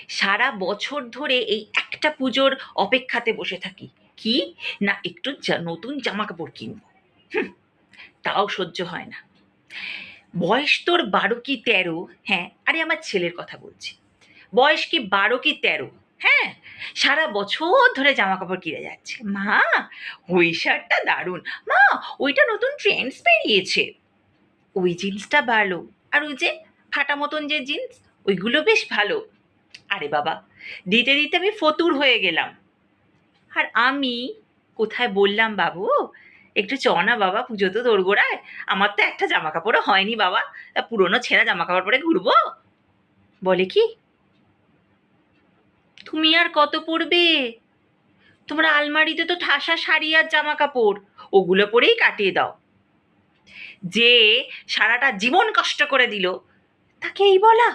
সারা বছর ধরে এই একটা পুজোর অপেক্ষাতে বসে থাকি, কি না একটু নতুন জামা কাপড় কিনবো। তাও সহ্য হয় না। বয়স তোর 12 কি 13? হ্যাঁ, আরে আমার ছেলের কথা বলছি। বয়স কি 12 কি 13? হ্যাঁ, সারা বছর ধরে জামা কাপড় কিনে যাচ্ছে। মা, ওই শার্টটা দারুণ। মা, ওইটা নতুন ট্রেন্ডস বেরিয়েছে। ওই জিন্সটা ভালো। আর ওই যে ফাটা মতন যে জিন্স, ওইগুলো বেশ ভালো। আরে বাবা, দিতে দিতে আমি ফতুর হয়ে গেলাম। আর আমি কোথায় বললাম, বাবু একটু চ না বাবা, পুজো তো দোরগোড়ায়, আমার তো একটা জামা কাপড়ও হয়নি বাবা, তা পুরোনো ছেঁড়া জামা কাপড় পরে ঘুরবো? বলে কি, তুমি আর কত পরবে? তোমরা আলমারিতে তো ঠাসা শাড়ি আর জামা কাপড়, ওগুলো পরেই কাটিয়ে দাও। যে সারাটা জীবন কষ্ট করে দিল, তাকে এই বলা?